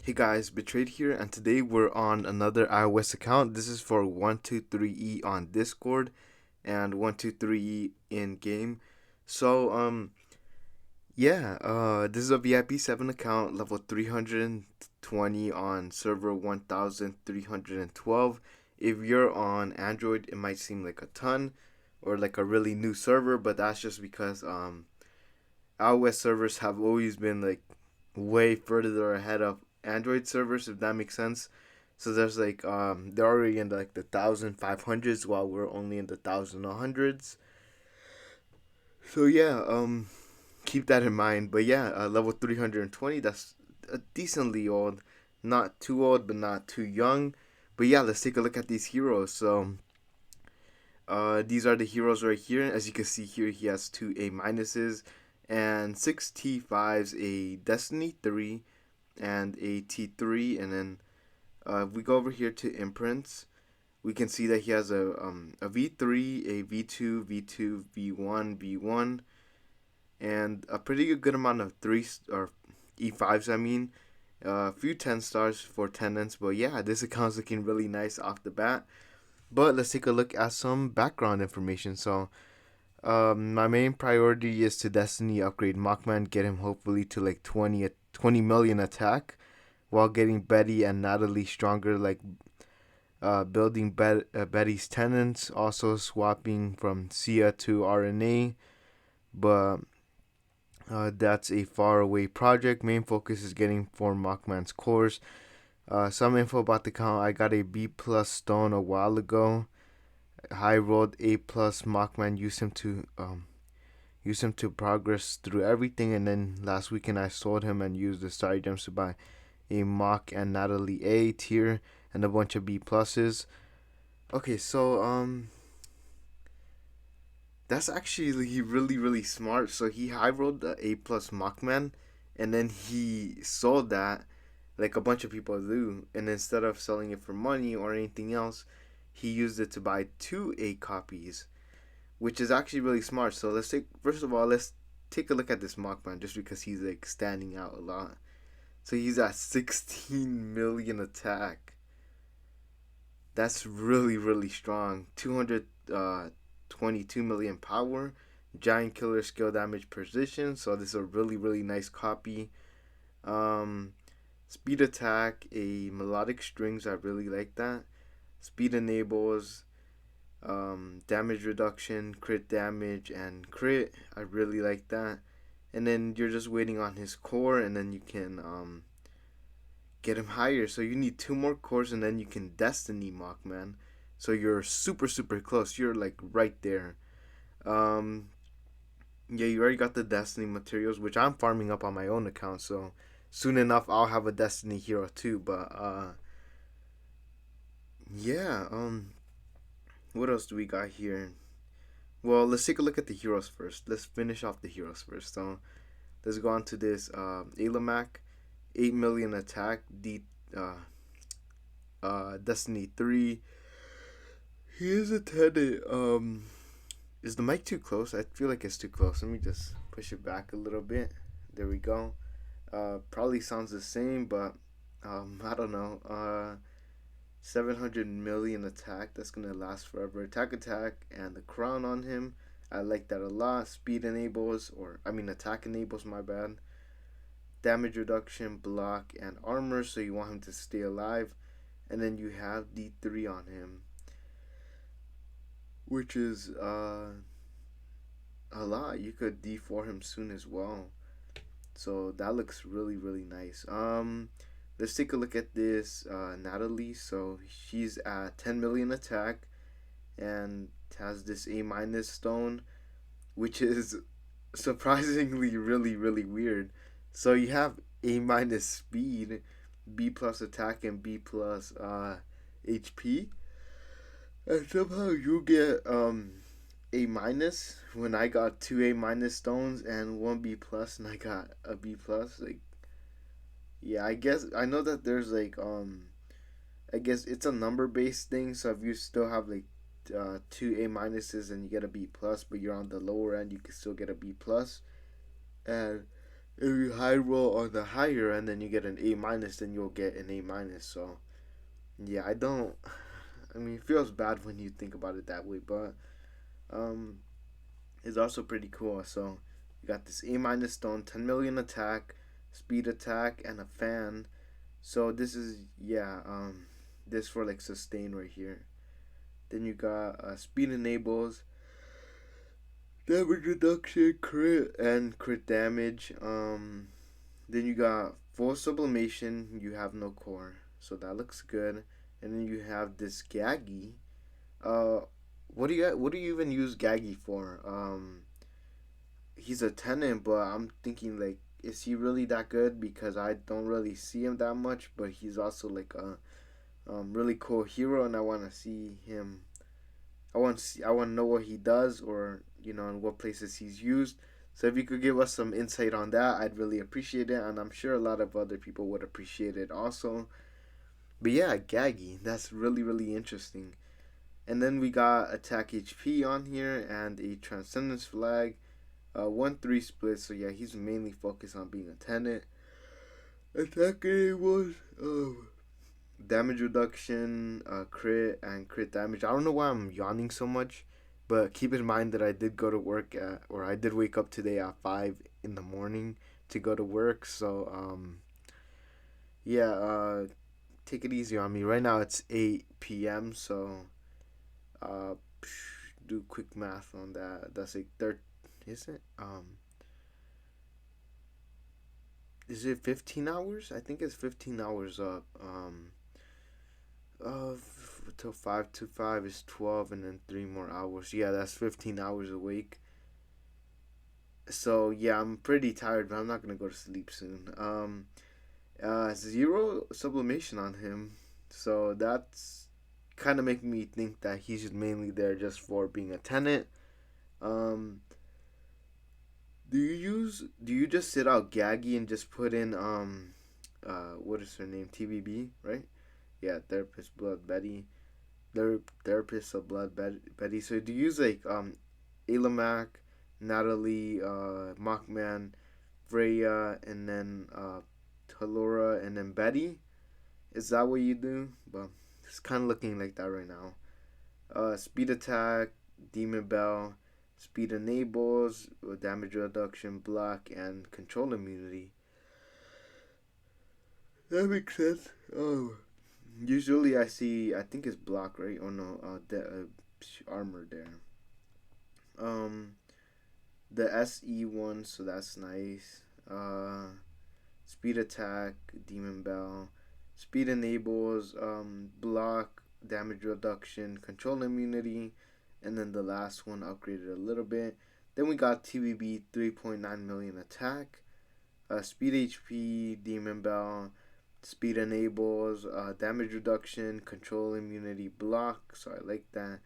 Hey guys, Betrayed here, and today we're on another iOS account. This is for 123E on Discord and 123E in game. So, this is a VIP 7 account, level 320 on server 1312. If you're on Android, it might seem like a ton or like a really new server, but that's just because iOS servers have always been like way further ahead of Android servers, if that makes sense. So there's like they're already in like the 1500s while we're only in the 1100s. So keep that in mind. But level 320, that's decently old, not too old but not too young. But yeah, let's take a look at these heroes. So these are the heroes right here. As you can see here, he has two A minuses and six T5s, a Destiny 3 and a T3. And then if we go over here to imprints, we can see that he has a V3, a V2, V2, V1, V1, and a pretty good amount of threes or E5s. I mean, a few 10 stars for tenants. But yeah, this account's looking really nice off the bat. But let's take a look at some background information. So, my main priority is to Destiny upgrade Mockman, get him hopefully to like 20 million attack, while getting Betty and Natalie stronger, like building Betty's tenants, also swapping from Sia to RNA. But that's a far away project. Main focus is getting for Mockman's cores. Some info about the count. I got a B plus stone a while ago. High rolled A plus. Mockman used him to progress through everything, and then last weekend I sold him and used the star gems to buy a Mock and Natalie A tier and a bunch of B pluses. Okay, so that's actually really smart. So he high rolled the A plus Mockman, and then he sold that like a bunch of people do. And instead of selling it for money or anything else, he used it to buy two A copies, which is actually really smart. So let's take a look at this Mockman just because he's like standing out a lot. So he's at 16 million attack. That's really strong. 222 million power. Giant killer skill damage precision. So this is a really nice copy. Um, Speed attack, a melodic strings. I really like that. Speed enables, damage reduction, crit damage, and crit. I really like that. And then you're just waiting on his core, and then you can get him higher. So you need two more cores, and then you can Destiny Mockman. So you're super close. You're like right there. Um, yeah, you already got the Destiny materials, which I'm farming up on my own account. So soon enough, I'll have a Destiny hero too. But yeah. What else do we got here? Well, let's take a look at the heroes first. Let's finish off the heroes first. So let's go on to this Alamac, 8 million attack, uh, Destiny 3. He is a tenant. Is the mic too close? I feel like it's too close. Let me just push it back a little bit. There we go. Probably sounds the same, but I don't know. 700 million attack. That's gonna last forever. Attack, and the crown on him. I like that a lot. Speed enables, or I mean, attack enables, my bad. Damage reduction, block, and armor, so you want him to stay alive. And then you have D3 on him, which is a lot. You could D4 him soon as well. So that looks really nice. Let's take a look at this Natalie. So she's at 10 million attack and has this A minus stone, which is surprisingly really weird. So you have A minus speed, B plus attack, and B plus HP, and somehow you get A minus when I got two A minus stones and one B plus, and I got a B plus. Like, yeah, I guess I know that there's like I guess it's a number based thing. So if you still have like two A minuses and you get a B plus, but you're on the lower end, you can still get a B plus. And if you high roll on the higher and then you get an A minus, then you'll get an A minus. So yeah, I don't. I mean, it feels bad when you think about it that way, but um, it's also pretty cool. So you got this A minus stone, 10 million attack, speed attack, and a fan. So this is yeah, this for like sustain right here. Then you got speed enables, damage reduction, crit, and crit damage. Then you got full sublimation. You have no core, so that looks good. And then you have this Gaggy. Uh, what do you even use Gaggy for? He's a tenant, but I'm thinking like, is he really that good? Because I don't really see him that much, but he's also like a really cool hero, and I want to see him. I want to know what he does, or in what places he's used. So if you could give us some insight on that, I'd really appreciate it, and I'm sure a lot of other people would appreciate it also. But yeah, Gaggy, that's really interesting. And then we got attack HP on here and a transcendence flag, 1-3 split. So yeah, he's mainly focused on being a tenant. Attack was damage reduction, crit, and crit damage. I don't know why I'm yawning so much, but keep in mind that I did go to work or I did wake up today at 5 in the morning to go to work. So yeah, take it easy on me. Right now it's 8 p.m. So uh, do quick math on that. That's like third. Is it? Is it 15 hours? I think it's 15 hours up. Till 5 to 5 is 12, and then 3 more hours. Yeah, that's 15 hours awake. So yeah, I'm pretty tired, but I'm not gonna go to sleep soon. Zero sublimation on him, so that's kind of making me think that he's mainly there just for being a tenant. Um, do you just sit out Gaggy and just put in what is her name, TBB, right? Yeah, therapist blood Betty. Therapist of blood Betty. So do you use like Elamac, Natalie, Mockman, Freya, and then Talora, and then Betty? Is that what you do? But it's kind of looking like that right now. Speed attack, demon bell, speed enables, damage reduction, block, and control immunity. That makes sense. Oh, usually I see. I think it's block, right? Oh no, armor there. Um, the SE one, so that's nice. Speed attack, demon bell, speed enables, block, damage reduction, control immunity, and then the last one upgraded a little bit. Then we got TBB 3.9 million attack, speed HP, demon bell, speed enables, damage reduction, control immunity, block. So I like that,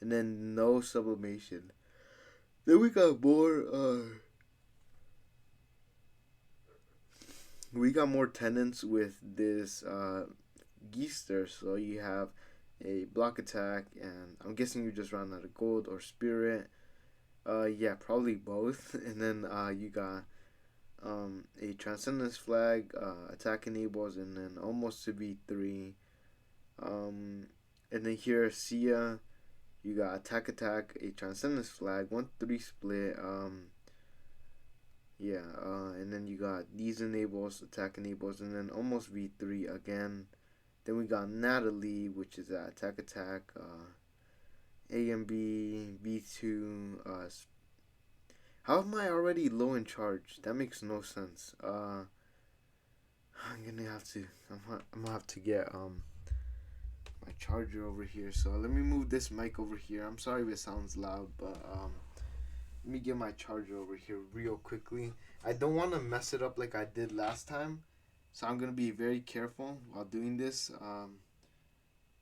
and then no sublimation. Then we got more. We got more tenants with this Geester. So you have a block attack, and I'm guessing you just ran out of gold or spirit. Yeah, probably both. And then you got a transcendence flag, attack enables, and then almost to V3. And then here Sia, you got attack, a transcendence flag, 1-3 split. Yeah, and then you got these enables, attack enables, and then almost V3 again. Then we got Natalie, which is attack, A and B, V2. How am I already low in charge? That makes no sense. I'm gonna have to. I'm gonna have to get my charger over here. So let me move this mic over here. I'm sorry if it sounds loud, but let me get my charger over here real quickly. I don't want to mess it up like I did last time, so I'm gonna be very careful while doing this.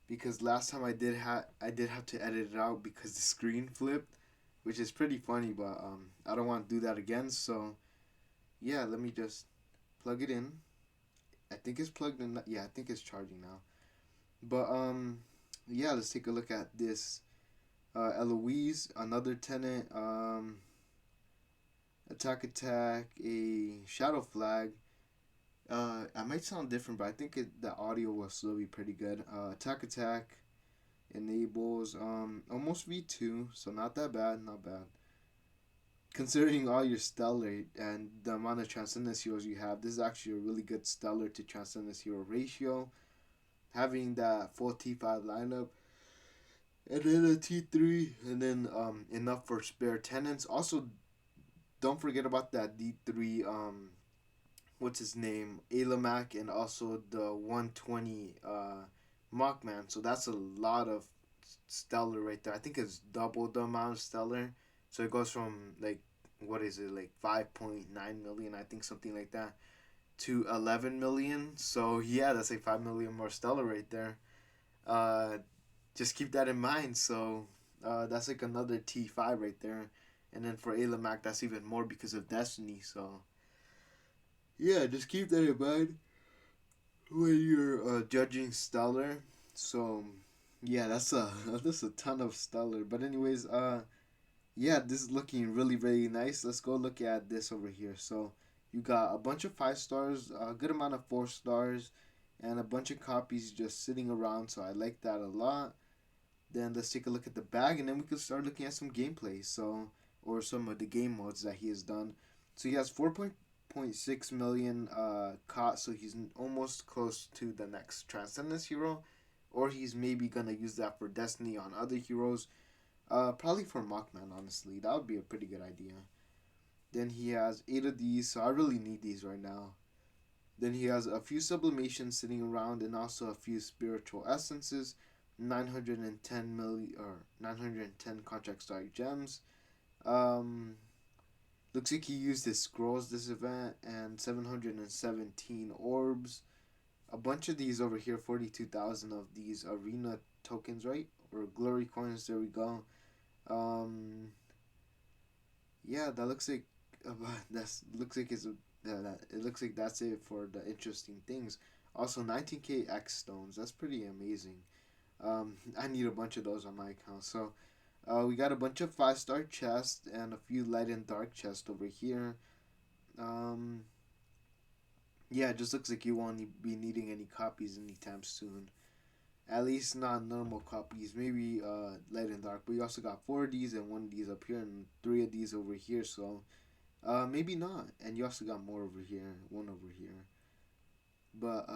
Because last time I did have to edit it out because the screen flipped, which is pretty funny. But I don't want to do that again. So yeah, let me just plug it in. I think it's plugged in. Yeah, I think it's charging now. But yeah, let's take a look at this. Eloise, another tenant. attack, a shadow flag. I might sound different, but I think the audio will still be pretty good. Attack enables almost V2, so not that bad, not bad. Considering all your stellar and the amount of transcendence heroes you have, this is actually a really good stellar to transcendence hero ratio. Having that full T5 lineup, and then a T3, and then enough for spare tenants. Also, don't forget about that D3 what's his name, Alamac, and also the 120 Mockman. So that's a lot of stellar right there. I think it's double the amount of stellar. So it goes from like, what is it, like 5.9 million, I think, something like that, to 11 million. So yeah, that's like 5 million more stellar right there. Uh, just keep that in mind. So that's like another T5 right there. And then for Alamac, that's even more because of Destiny. So yeah, just keep that in mind when you're judging stellar. So yeah, that's a that's a ton of stellar. But anyways, yeah, this is looking really really nice. Let's go look at this over here. So you got a bunch of 5 stars, a good amount of 4 stars, and a bunch of copies just sitting around. So I like that a lot. Then let's take a look at the bag, and then we can start looking at some gameplay. So, or some of the game modes that he has done. So he has 4.6 million caught, so he's almost close to the next Transcendence hero, or he's maybe gonna use that for Destiny on other heroes. Probably for Mockman, honestly, that would be a pretty good idea. Then he has 8 of these, so I really need these right now. Then he has a few sublimations sitting around and also a few spiritual essences, 910 million or 910 contract star gems. Um, Looks like he used his scrolls this event and 717 orbs. A bunch of these over here, 42,000 of these arena tokens, right? Or glory coins, there we go. Um, yeah, that looks like that's looks like it's it looks like that's it for the interesting things. Also, 19k X stones. That's pretty amazing. I need a bunch of those on my account. So, we got a bunch of 5 star chests and a few light and dark chests over here. Um, yeah, it just looks like you won't be needing any copies anytime soon. At least not normal copies. Maybe light and dark. But you also got 4 of these and 1 of these up here and 3 of these over here. So maybe not. And you also got more over here, one over here. But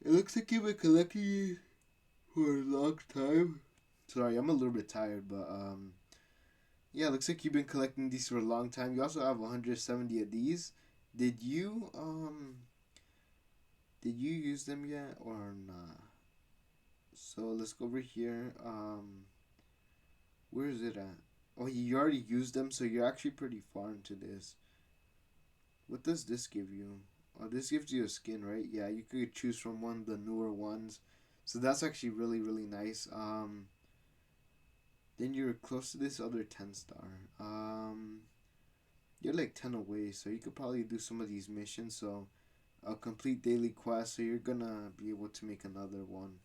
it looks like you've been collecting for a long time. Sorry, I'm a little bit tired, but yeah, looks like you've been collecting these for a long time. You also have 170 of these. Did you um did you use them yet or not? So let's go over here. Where is it at? Oh, you already used them, so you're actually pretty far into this. What does this give you? Oh, this gives you a skin, right? Yeah, you could choose from one of the newer ones. So that's actually really, really nice. Then you're close to this other 10 star. You're like 10 away, so you could probably do some of these missions. So, a complete daily quest, so you're gonna be able to make another one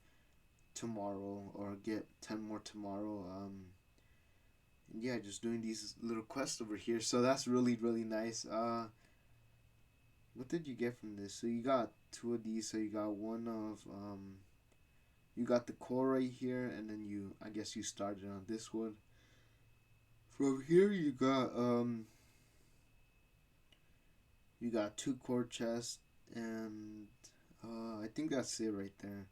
tomorrow or get 10 more tomorrow. And yeah, just doing these little quests over here. So, that's really, really nice. What did you get from this? So, you got 2 of these, so you got one of, you got the core right here, and then I guess you started on this one. From here, you got 2 core chests, and I think that's it right there.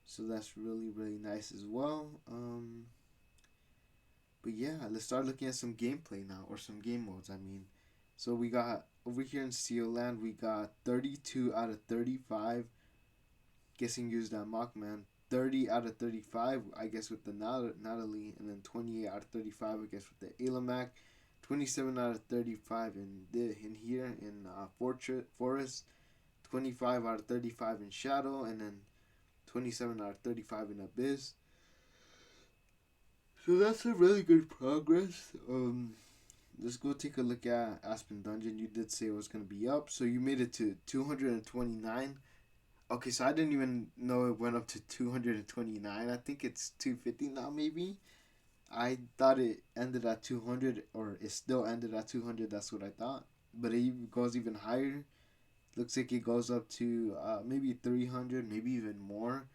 So that's really really nice as well. But yeah, let's start looking at some gameplay now, or some game modes. I mean, so we got over here in Steel Land, we got 32 out of 35. Guessing used that Mockman. 30 out of 35, I guess, with the Natalie, and then 28 out of 35, I guess, with the Alamac. 27 out of 35 in here in Forest. 25 out of 35 in Shadow, and then 27 out of 35 in Abyss. So that's a really good progress. Let's go take a look at Aspen Dungeon. You did say it was gonna be up, so you made it to 229. Okay, so I didn't even know it went up to 229. I think it's 250 now, maybe. I thought it ended at 200, or it still ended at 200. That's what I thought. But it goes even higher. Looks like it goes up to maybe 300, maybe even more.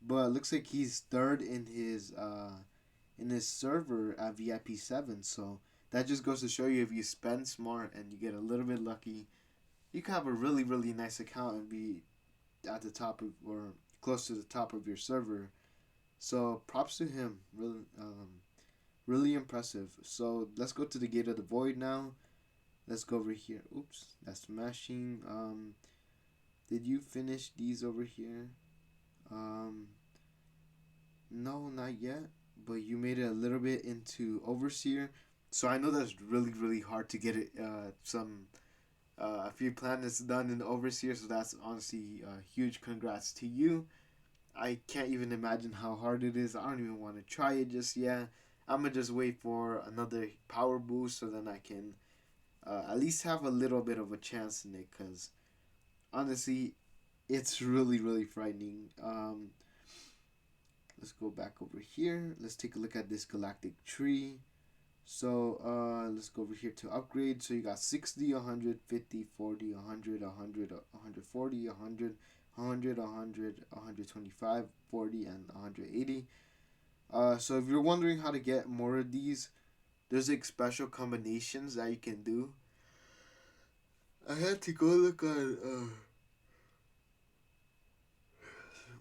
But it looks like he's third in his server at VIP 7. So that just goes to show you, if you spend smart and you get a little bit lucky, you can have a really really nice account and be at the top of, or close to the top of your server. So props to him. Really impressive. So let's go to the Gate of the Void now. Let's go over here. Oops, that's smashing. Did you finish these over here? Um, no, not yet. But you made it a little bit into Overseer. So I know that's really really hard to get it. Some a few planets done in Overseer. So that's honestly huge. Congrats to you. I can't even imagine how hard it is. I don't even want to try it just yet. I'm gonna just wait for another power boost so then I can at least have a little bit of a chance in it. Cause honestly, it's really really frightening. Let's go back over here. Let's take a look at this galactic tree. So let's go over here to upgrade. So you got 60, 100, 50, 40, 100, 100, 140, 100, 100, 100, 125, 40, and 180. So if you're wondering how to get more of these, there's like special combinations that you can do. I had to go look at,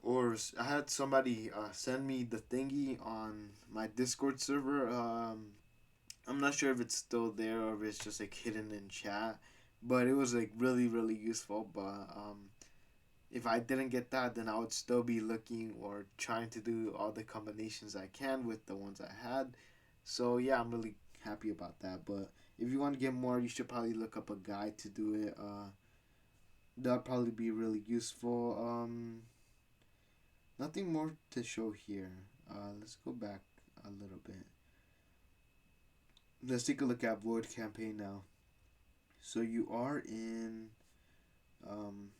or I had somebody send me the thingy on my Discord server. I'm not sure if it's still there or if it's just like hidden in chat, but it was like really really useful. But if I didn't get that, then I would still be looking or trying to do all the combinations I can with the ones I had. So yeah, I'm really happy about that. But if you want to get more, you should probably look up a guide to do it. That'll probably be really useful. Nothing more to show here. Let's go back a little bit. Let's take a look at Void Campaign now. So you are in, um,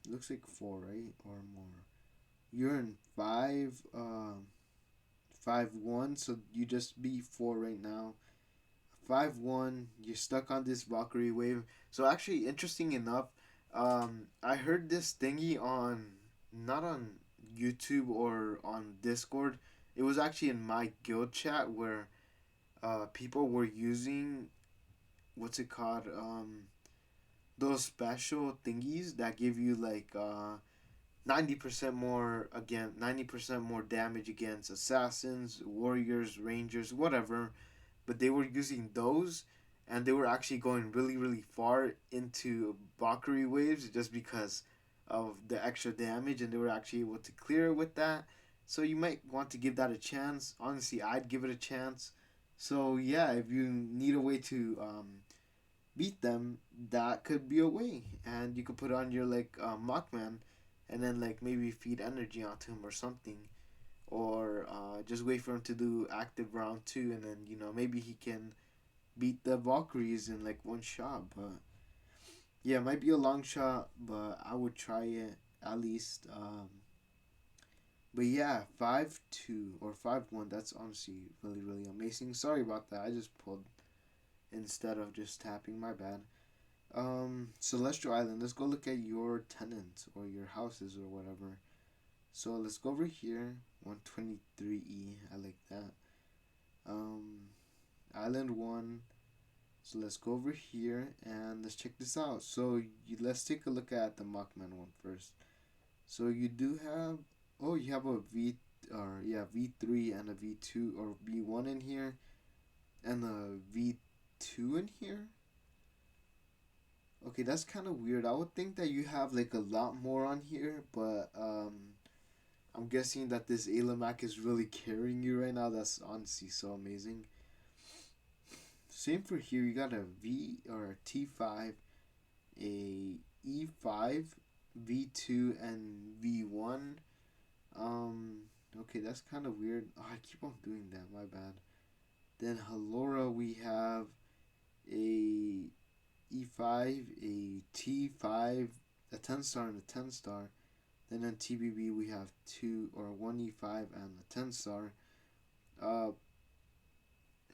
looks like four, right, or more. You're in 5-1, so you just beat four right now. 5-1. You're stuck on this Valkyrie wave. So actually, interesting enough, I heard this thingy on, not on YouTube or on Discord. It was actually in my guild chat where people were using, what's it called, those special thingies that give you like 90% more, again, 90% more damage against assassins, warriors, rangers, whatever. But they were using those, and they were actually going really really far into Valkyrie waves just because of the extra damage, and they were actually able to clear it with that. So you might want to give that a chance. Honestly, I'd give it a chance. So yeah, if you need a way to beat them, that could be a way, and you could put on your like Mockman, and then like maybe feed energy onto him or something, or just wait for him to do active round 2, and then maybe he can beat the Valkyries in like one shot. But yeah, it might be a long shot, but I would try it at least. But yeah, 5-2 or 5-1. That's honestly really really amazing. Sorry about that. I just pulled instead of just tapping. My bad. Celestial Island. Let's go look at your tenants or your houses or whatever. So let's go over here. 123E. I like that. Um, Island 1. So let's go over here and let's check this out. So let's take a look at the Mockman one first. So you do have, oh, you have a V, or yeah, V3 and a V2 or V1 in here, and a V2 in here. Okay, that's kind of weird. I would think that you have like a lot more on here, but I'm guessing that this Alamac is really carrying you right now. That's honestly so amazing. Same for here. You got a V or a T5, a E5, V2, and V1. Okay, that's kind of weird. Oh, I keep on doing that. My bad. Then Halora, we have a E5, a T5, a 10 star, and a 10 star. Then on TBB, we have two or one E5 and a 10 star. Uh,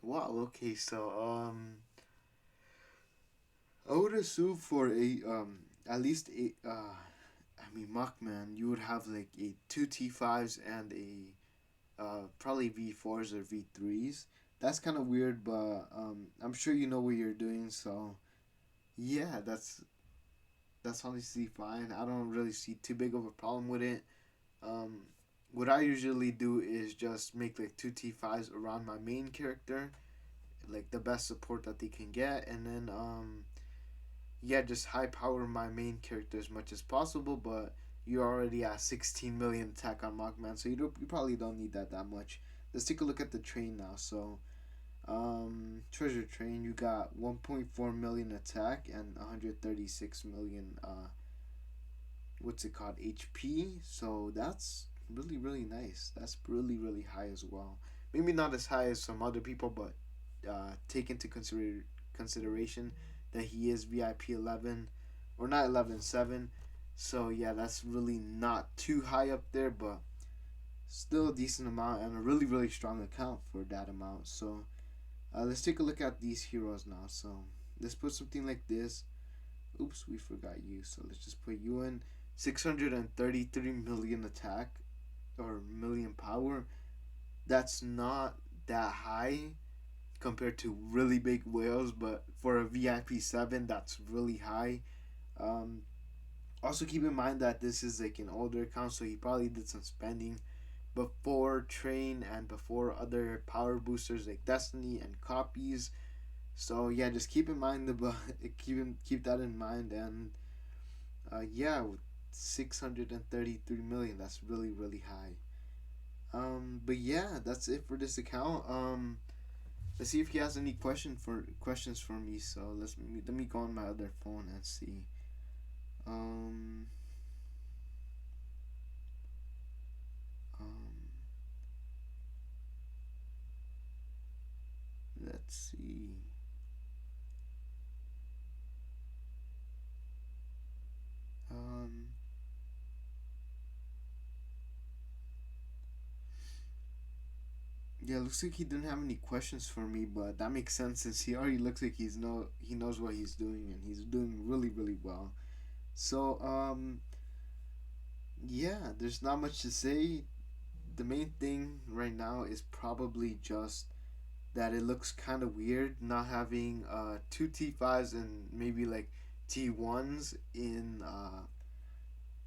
Wow. Okay. So I would assume for a at least a I mean Machman, you would have like a two T5s and a probably V4s or V3s. That's kind of weird, but I'm sure you know what you're doing. So yeah, that's honestly fine. I don't really see too big of a problem with it. Um, what I usually do is just make like two T5s around my main character, like the best support that they can get, and then yeah, just high power my main character as much as possible. But you're already at 16 million attack on Mockman, so you probably don't need that much. Let's take a look at the train now. So treasure train, you got 1.4 million attack and 136 million what's it called, HP. So that's really nice. That's really high as well. Maybe not as high as some other people, but take into consideration that he is VIP 11 or not 11-7. So yeah, that's really not too high up there, but still a decent amount and a really strong account for that amount. So let's take a look at these heroes now. So let's put something like this. Oops, we forgot you. So let's just put you in. 633 million attack or million power. That's not that high compared to really big whales, but for a VIP 7, that's really high. Um, Also, keep in mind that this is like an older account, so he probably did some spending before Train and before other power boosters like Destiny and copies. So yeah, just keep in mind the keep that in mind, and yeah, with 633 million, that's really high. But yeah, that's it for this account. Let's see if he has any questions for me. So let me go on my other phone and see. Um, um, let's see. Um, yeah, looks like he didn't have any questions for me, but that makes sense since he already looks like he knows what he's doing and he's doing really well. So yeah, there's not much to say. The main thing right now is probably just that it looks kind of weird not having two T5s and maybe like T1s in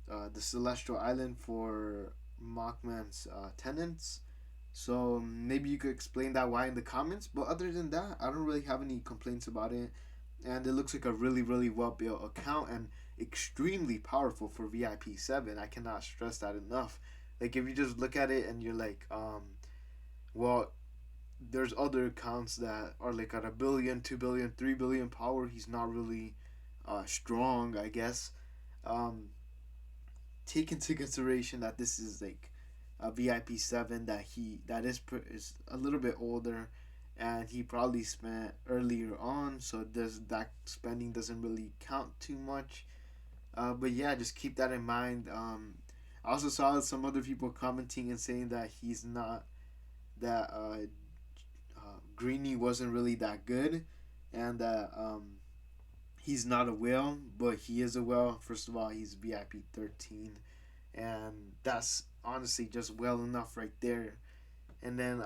the Celestial Island for Mockman's tenants. So maybe you could explain that why in the comments. But other than that, I don't really have any complaints about it. And it looks like a really well built account and extremely powerful for VIP 7. I cannot stress that enough. Like if you just look at it and you're like, well, there's other accounts that are like at a billion, 2 billion, 3 billion power. He's not really strong, I guess. Um, Take into consideration that this is like a VIP 7 is a little bit older, and he probably spent earlier on, so that spending doesn't really count too much. But yeah, just keep that in mind. I also saw some other people commenting and saying that he's not that Greeny wasn't really that good, and that he's not a whale, but he is a whale. First of all, he's VIP 13, and that's honestly just well enough right there. And then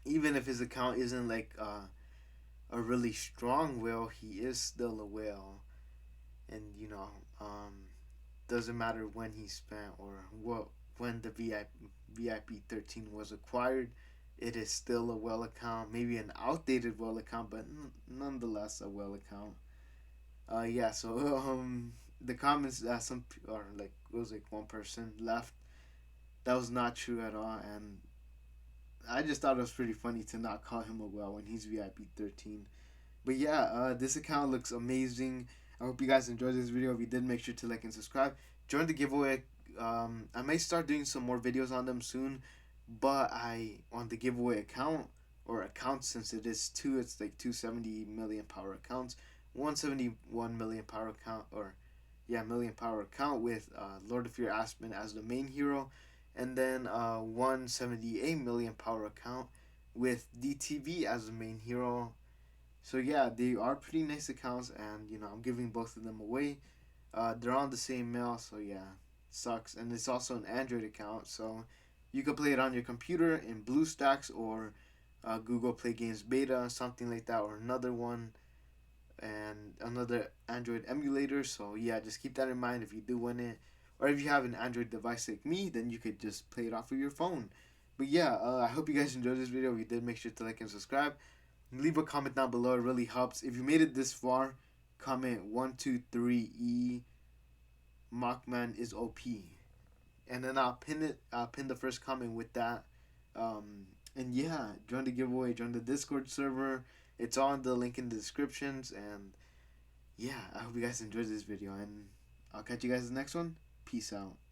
even if his account isn't like a really strong whale, he is still a whale, and doesn't matter when he spent or what when the VIP 13 was acquired. It is still a well account, maybe an outdated well account, but nonetheless a well account. Yeah, so the comments that some or like it was like one person left, that was not true at all, and I just thought it was pretty funny to not call him a well when he's VIP 13. But yeah, this account looks amazing. I hope you guys enjoyed this video. If you did, make sure to like and subscribe. Join the giveaway. I may start doing some more videos on them soon, but I on the giveaway account or accounts, since it is two. It's like 270 million power accounts, 171 million power account, or yeah, million power account with Lord of Fear Aspen as the main hero, and then 178 million power account with DTV as the main hero. So yeah, they are pretty nice accounts, and I'm giving both of them away. They're on the same mail, so yeah, sucks. And it's also an Android account, so you can play it on your computer in BlueStacks or Google Play Games Beta, something like that, or another one, and another Android emulator. So yeah, just keep that in mind if you do win it, or if you have an Android device like me, then you could just play it off of your phone. But yeah, I hope you guys enjoyed this video. If you did, make sure to like and subscribe. Leave a comment down below. It really helps. If you made it this far, comment 123E Mockman is OP, and then I'll pin it. I'll pin the first comment with that. And yeah, join the giveaway. Join the Discord server. It's on the link in the descriptions. And yeah, I hope you guys enjoyed this video, and I'll catch you guys in the next one. Peace out.